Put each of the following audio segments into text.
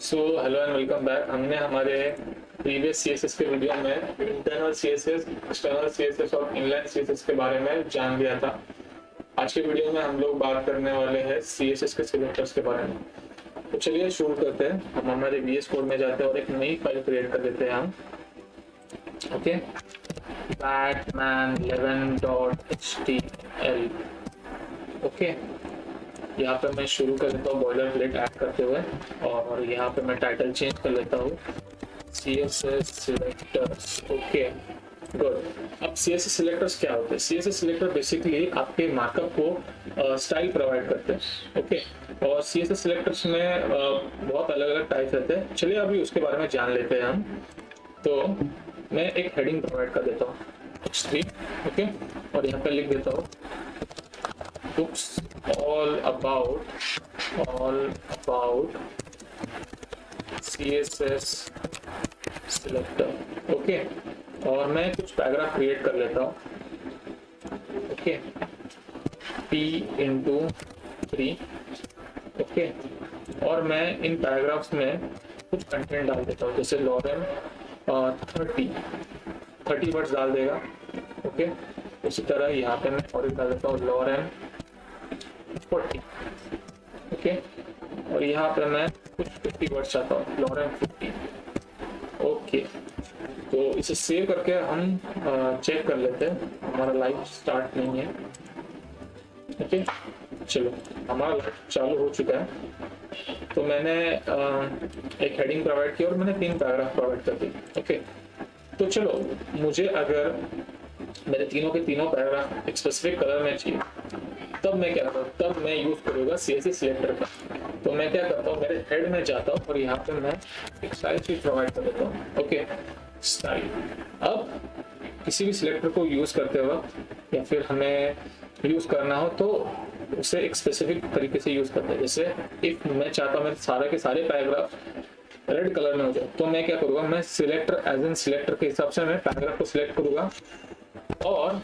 So hello and welcome back. हमने हमारे previous CSS के वीडियो में इंटरनल सीएसएस, एक्सटर्नल सीएसएस और इनलाइन सीएसएस के बारे में जान लिया था। आज के वीडियो में हम लोग बात करने वाले हैं सीएसएस के सिलेक्टर्स के बारे में। तो चलिए शुरू करते हैं। हम हमारे वीएस कोड में जाते हैं और एक नई फाइल क्रिएट कर देते हैं हम। Okay, batman11.html। ओके, यहाँ पे मैं शुरू कर देता हूँ बॉयलर प्लेट ऐड करते हुए और यहाँ पे मैं टाइटल चेंज कर लेता हूँ CSS सिलेक्टर्स। Okay good. अब CSS सिलेक्टर्स क्या होते हैं? CSS सिलेक्टर बेसिकली आपके मार्कअप को स्टाइल प्रोवाइड करते हैं। ओके, और CSS सिलेक्टर्स में बहुत अलग अलग टाइप रहते हैं। चलिए अभी उसके बारे में जान लेते हैं हम। तो मैं एक हेडिंग प्रोवाइड कर देता हूँ H3। ओके, और यहाँ पे लिख देता हूँ books all about CSS selector। Okay, और मैं कुछ पैराग्राफ क्रिएट कर लेता हूँ। Okay, P/3। ओके, और मैं इन पैराग्राफ्स में कुछ कंटेंट डाल देता हूँ, जैसे लॉरेन 30 वर्ड्स डाल देगा। ओके, उसी तरह यहाँ पे मैं और डाल देता हूँ लॉरेन 40। ओके, और यहाँ पे मैं कुछ 50 वर्ड्स चाहता हूँ, लॉरेन 50। ओके, तो इसे सेव करके हम चेक कर लेते हैं। हमारा लाइव स्टार्ट नहीं है। ओके, चलो हमारा लाइव चालू हो चुका है। तो मैंने एक हेडिंग प्रोवाइड की और मैंने 3 पैराग्राफ प्रोवाइड कर दी। ओके, तो चलो मुझे अगर मेरे तीनों के तीनों पैराग्राफ एक स्पेसिफिक कलर में चाहिए, तब मैं क्या करता हूँ, तब मैं यूज करूँगा CSS सिलेक्टर का। तो मैं क्या करता हूँ, मेरे हेड में जाता हूँ और यहाँ पे मैं एक स्टाइल शीट प्रोवाइड कर देता हूँ। Okay, style. अब किसी भी सिलेक्टर को यूज करते वक्त या फिर हमें यूज करना हो तो उसे एक स्पेसिफिक तरीके से यूज करते हैं। जैसे इफ मैं चाहता हूँ मेरे सारे के सारे पैराग्राफ रेड कलर में हो जाए, तो मैं क्या करूँगा, मैं सिलेक्टर एज एन सिलेक्टर के हिसाब से मैं पैराग्राफ को सिलेक्ट करूँगा और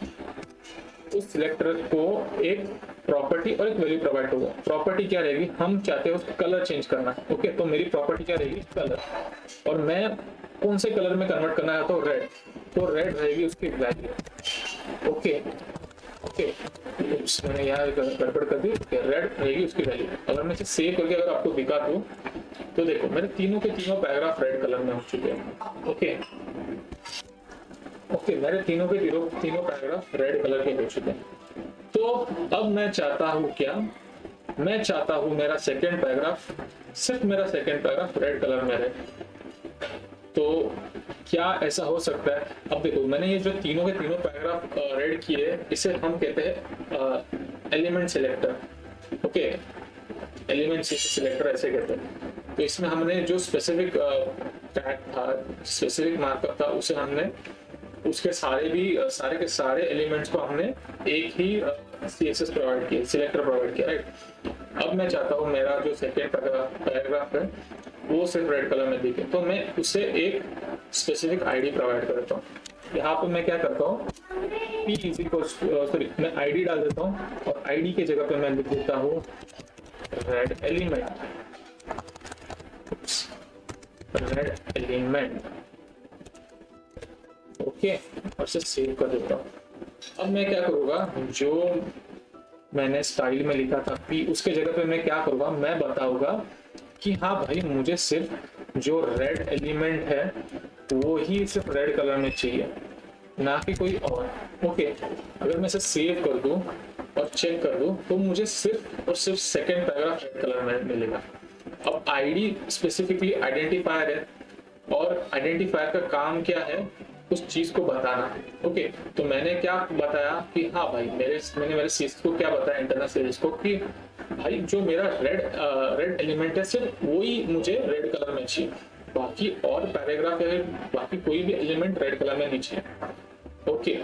उस सिलेक्टर को एक प्रॉपर्टी और एक वैल्यू प्रोवाइड होगा। प्रॉपर्टी क्या रहेगी, हम चाहते हैं उसका कलर चेंज करना। ओके, तो मेरी प्रॉपर्टी क्या रहेगी, कलर। और मैं कौन से कलर में कन्वर्ट करना चाहता हूँ, रेड। तो रेड रहेगी उसकी वैल्यू। ओके ओके, मैंने यहाँ गड़बड़ कर दी। रेड रहेगी उसकी वैल्यू। अगर मैं इसे सेव करके अगर आपको दिखा दूँ तो देखो मेरे तीनों के तीनों पैराग्राफ रेड कलर में हो चुके हैं। ओके ओके, मेरे तीनों के तीनों पैराग्राफ रेड कलर के हो चुके हैं। तो अब मैं चाहता हूँ क्या, मैं चाहता हूँ मेरा सेकंड पैराग्राफ, सिर्फ मेरा सेकंड पैराग्राफ रेड कलर में रहे। तो क्या ऐसा हो सकता है? अब देखो मैंने ये जो तीनों के तीनों पैराग्राफ रेड किए, इसे हम कहते हैं element selector. Okay, element selector ऐसे कहते हैं। तो इसमें हमने जो स्पेसिफिक टैग था, स्पेसिफिक मार्कअप था, उसे हमने उसके सारे के सारे एलिमेंट्स को हमने एक ही CSS प्रोवाइड किया, सिलेक्टर प्रोवाइड किया, राइट। अब मैं चाहता हूँ मेरा जो सेकेंड पैराग्राफ है वो सिर्फ रेड कलर में दिखे, तो मैं उसे एक स्पेसिफिक आईडी प्रोवाइड करता हूँ। यहाँ पे मैं क्या करता हूँ, मैं आईडी डाल देता हूँ और आईडी के जगह पे मैं लिख देता हूँ रेड एलिमेंट। ओके, और इसे सेव कर देता हूँ। अब मैं क्या करूँगा, जो मैंने स्टाइल में लिखा था P, उसके जगह पे मैं क्या करूँगा, मैं बताऊंगा कि हाँ भाई मुझे सिर्फ जो रेड एलिमेंट है वो ही सिर्फ रेड कलर में चाहिए, ना कि कोई और। ओके, अगर मैं इसे सेव कर दूं और चेक कर दूं तो मुझे सिर्फ और सिर्फ सेकेंड पैराग्राफ रेड कलर में मिलेगा। अब आईडी स्पेसिफिकली आइडेंटिफायर है और आइडेंटिफायर का काम क्या है, उस चीज को बताना। ओके, तो मैंने क्या बताया कि हाँ भाई मैंने मेरे CSS को क्या बताया, इंटरनल CSS को, कि भाई जो मेरा रेड एलिमेंट है सिर्फ वही मुझे रेड कलर में चाहिए, बाकी और पैराग्राफ है बाकी कोई भी एलिमेंट रेड कलर में नहीं चाहिए। ओके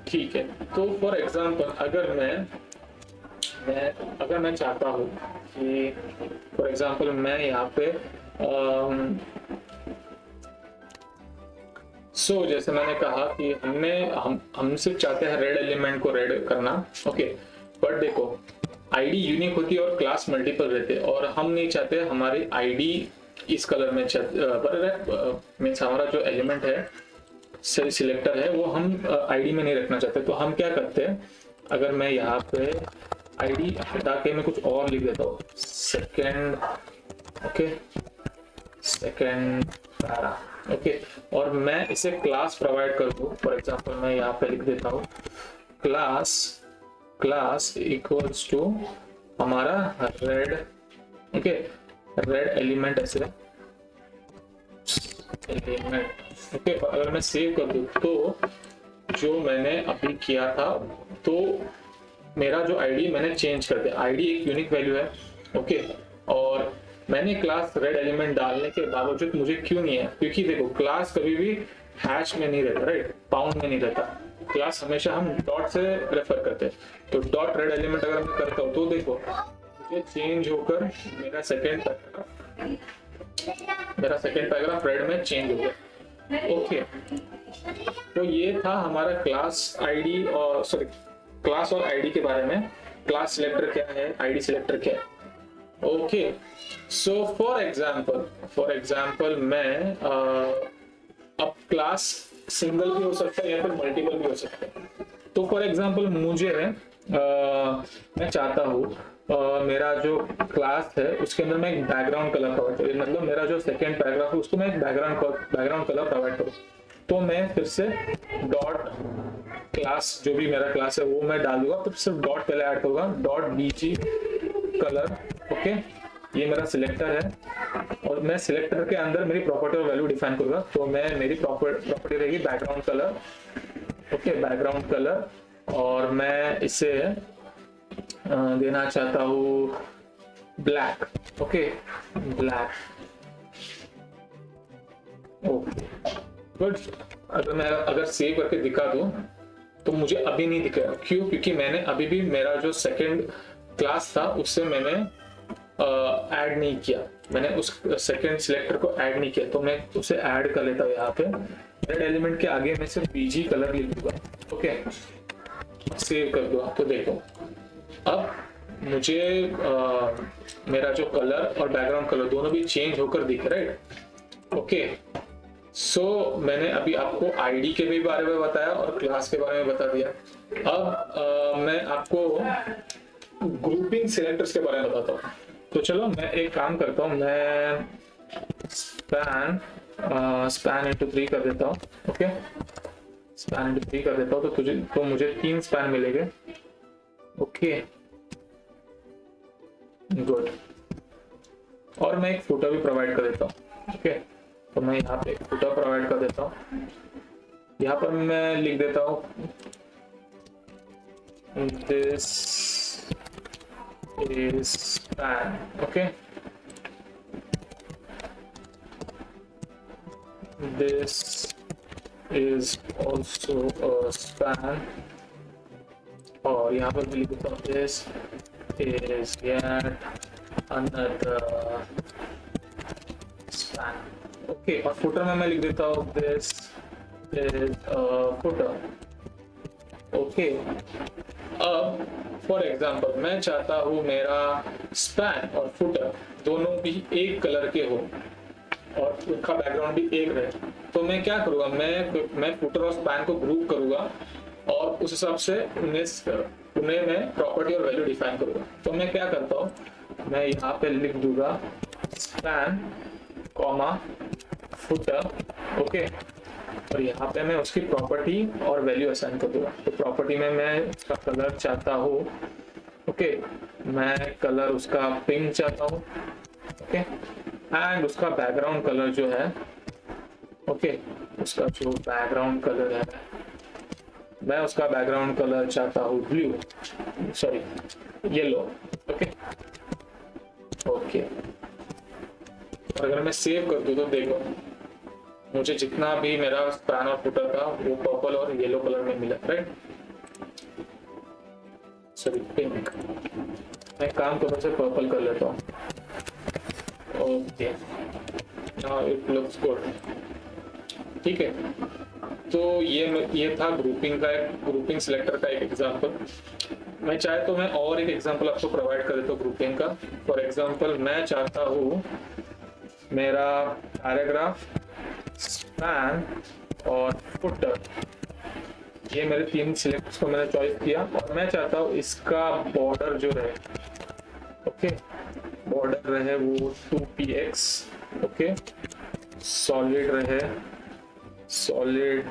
ठीक है। तो फॉर एग्जांपल अगर मैं चाहता हूँ कि फॉर एग्जांपल मैं यहाँ पे जैसे मैंने कहा कि हम सिर्फ चाहते हैं रेड एलिमेंट को रेड करना। ओके, बट देखो आईडी यूनिक होती है और क्लास मल्टीपल रहते हैं, और हम नहीं चाहते हमारी आईडी इस कलर में मीन्स हमारा जो एलिमेंट है सिलेक्टर है वो हम आईडी में नहीं रखना चाहते। तो हम क्या करते हैं, अगर मैं यहाँ पे आईडी हटा के मैं कुछ और लिख देता हूँ, second, okay, second para, okay, और मैं इसे क्लास प्रोवाइड कर दूँ। फॉर एग्जांपल मैं यहाँ पे लिख देता हूँ क्लास इक्वल्स टू हमारा रेड, ओके, रेड एलिमेंट ऐसे एलिमेंट, ओके। अगर मैं सेव कर दूँ तो जो मैंने अभी किया था, तो मेरा जो आईडी मैंने चेंज कर दिया। आईडी एक यूनिक वैल्यू है, ओके, और मैंने क्लास रेड एलिमेंट डालने के बावजूद मुझे क्यों नहीं है, क्योंकि देखो क्लास कभी भी हैश में नहीं रहता, राइट, पाउंड में नहीं रहता। क्लास हमेशा हम डॉट से रेफर करते हैं। तो डॉट रेड एलिमेंट अगर मैं करता हूँ तो देखो मुझे चेंज होकर मेरा सेकेंड पैराग्राफ रेड में चेंज हो गया, ओके। तो ये था हमारा क्लास आईडी और सॉरी क्लास और आईडी के बारे में। क्लास सिलेक्टर क्या है, आईडी सिलेक्टर क्या है, ओके। सो फॉर एग्जांपल मैं अब क्लास सिंगल भी हो सकता है या फिर मल्टीपल भी हो सकता है। तो फॉर एग्जांपल मुझे है मैं चाहता हूँ मेरा जो क्लास है उसके अंदर मैं एक बैकग्राउंड कलर प्रोवाइड करूँ, मतलब मेरा जो सेकेंड पैराग्राफ है उसको मैं एक बैकग्राउंड कलर प्रोवाइड करूँ। तो मैं फिर से डॉट क्लास, जो भी मेरा क्लास है वो मैं डाल दूंगा, तो सिर्फ डॉट पहले ऐड करूंगा, डॉट बीजी कलर, ओके। ये मेरा सिलेक्टर है और मैं सिलेक्टर के अंदर मेरी प्रॉपर्टी और वैल्यू डिफाइन करूंगा। तो मैं मेरी प्रॉपर्टी रहेगी background colour, okay, background colour, और मैं इसे देना चाहता हूँ black, okay, black, okay, good. अगर सेव करके दिखा दूं तो मुझे अभी नहीं दिखेगा, क्यों, क्योंकि मैंने अभी भी मेरा जो सेकंड क्लास था उससे मैंने ऐड नहीं किया, मैंने उस सेकंड सिलेक्टर को ऐड नहीं किया। तो मैं उसे ऐड कर लेता हूँ यहाँ पे, रेड एलिमेंट के आगे मैं सिर्फ बीजी कलर लिख दूंगा, ओके, सेव कर दूंगा। तो देखो अब मुझे मेरा जो कलर और बैकग्राउंड कलर दोनों भी चेंज होकर दिख रहा है, ओके। सो मैंने अभी आपको आईडी के भी बारे में बताया और क्लास के बारे में बता दिया। अब मैं आपको ग्रुपिंग सिलेक्टर्स के बारे में बताता हूँ। तो चलो मैं एक काम करता हूँ, मैं स्पैन इंटू 3 कर देता हूँ, ओके, स्पैन इंटू 3 कर देता हूँ। तो मुझे 3 स्पैन मिलेंगे, ओके, गुड। और मैं एक फुटर भी प्रोवाइड कर देता हूँ, ओके। तो मैं यहाँ पे एक फुटर प्रोवाइड कर देता हूँ। यहाँ पर मैं लिख देता हूँ this is span, okay, this is also a span, और यहाँ पर मैं लिख देता हूँ this is yet another span, okay. और फुटर में मैं लिख देता हूँ दिस इज फुटर, ओके। अब फॉर एग्जांपल मैं चाहता हूँ मेरा स्पैन और फुटर दोनों भी एक कलर के हो और उनका बैकग्राउंड भी एक रहे। तो मैं क्या करूँगा, मैं फुटर और स्पैन को ग्रुप करूँगा और उस हिसाब से उन्हें मैं प्रॉपर्टी और वैल्यू डिफाइन करूँगा। तो मैं क्या करता हूँ, मैं यहाँ पे लिख दूंगा स्पैन कॉमा फुटर, ओके, और यहाँ पे मैं उसकी प्रॉपर्टी और वैल्यू असाइन कर दूंगा। तो प्रॉपर्टी में मैं उसका कलर चाहता हूँ, ओके, मैं कलर उसका पिंक चाहता हूँ, ओके, एंड उसका बैकग्राउंड कलर जो है, ओके, उसका जो बैकग्राउंड कलर है मैं उसका बैकग्राउंड कलर चाहता हूँ blue, sorry yellow, okay, okay. और अगर मैं सेव कर दूँ तो देखो मुझे जितना भी मेरा स्पैन और फुटर था वो पर्पल और येलो कलर में मिला, राइट, सॉरी पिंक। मैं काम करूँ से पर्पल कर लेता हूँ, okay, now it looks good, ठीक है। तो ये था ग्रुपिंग सिलेक्टर का एक एग्जांपल। मैं चाहे तो मैं और एक एग्जांपल आपको प्रोवाइड कर देता हूँ ग्रुपिंग का। फॉर एग्जांपल मैं चाहता हूँ मेरा पैराग्राफ, स्पैन और फुटर, ये मेरे 3 सिलेक्ट्स को मैंने चॉइस किया और मैं चाहता हूँ इसका बॉर्डर जो रहे, ओके, बॉर्डर रहे वो 2px, ओके, सॉलिड रहे, सॉलिड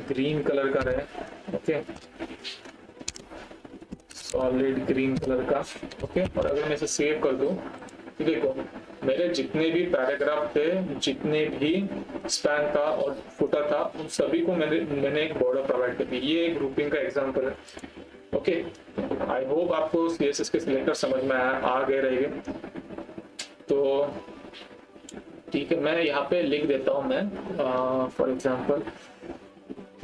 ग्रीन कलर का रहे, ओके, सॉलिड ग्रीन कलर का, ओके। और अगर मैं इसे सेव कर दूं तो देखो मेरे जितने भी पैराग्राफ थे, जितने भी स्पैन था और फुटर था, उन सभी को मैंने एक बॉर्डर प्रोवाइड कर दी। ये एक ग्रुपिंग का एग्जांपल है, ओके। आई होप आपको CSS के सिलेक्टर समझ में आ गए रहेंगे। तो ठीक है, मैं यहाँ पे लिख देता हूँ, मैं फॉर एग्जांपल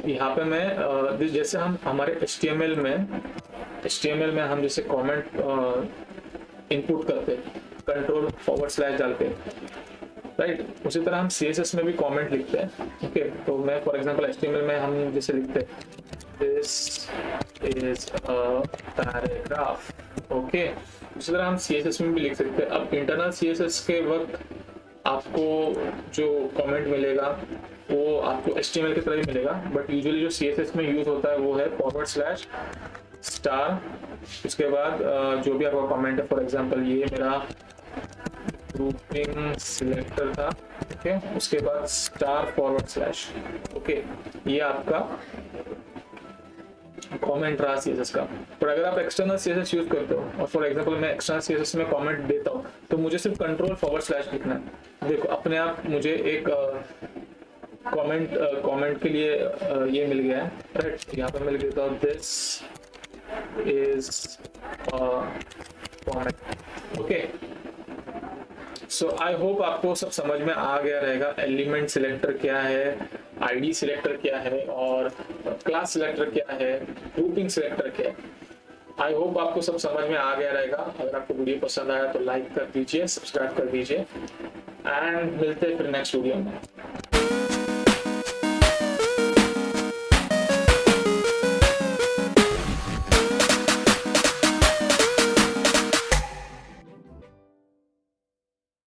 यहाँ पे मैं जैसे हम हमारे HTML में हम जैसे कमेंट इनपुट करते हैं, कंट्रोल// डालते हैं, राइट, उसी तरह हम CSS में भी कमेंट लिखते हैं, ओके। तो मैं फॉर एग्जांपल HTML में हम जैसे लिखते हैं this is a paragraph, okay, उसी तरह हम CSS में भी लिख सकते हैं। अब इंटरनल CSS के वक्त आपको जो कमेंट मिलेगा वो आपको HTML की तरह ही मिलेगा, बट यूजुअली जो CSS में यूज होता है वो है // उसके बाद जो भी आपका कमेंट है, फॉर एग्जांपल ये मेरा ग्रुपिंग सिलेक्टर था, ओके, उसके बाद */, ओके, ये आपका कमेंट रहा CSS का। पर अगर आप एक्सटर्नल CSS यूज करते हो और फॉर एग्जांपल मैं एक्सटर्नल CSS में कमेंट देता हूँ तो मुझे सिर्फ कंट्रोल// लिखना है। देखो अपने आप मुझे एक कमेंट के लिए ये मिल गया है, राइट। यहाँ पे मैं लिख देता हूँ this is comment, okay. So I hope आपको सब समझ में आ गया रहेगा। एलिमेंट सिलेक्टर क्या है, आईडी सिलेक्टर क्या है और क्लास सिलेक्टर क्या है, ग्रुपिंग सिलेक्टर क्या है। आई होप आपको सब समझ में आ गया रहेगा। अगर आपको वीडियो पसंद आया तो लाइक कर दीजिए, सब्सक्राइब कर दीजिए एंड मिलते हैं फिर नेक्स्ट वीडियो में।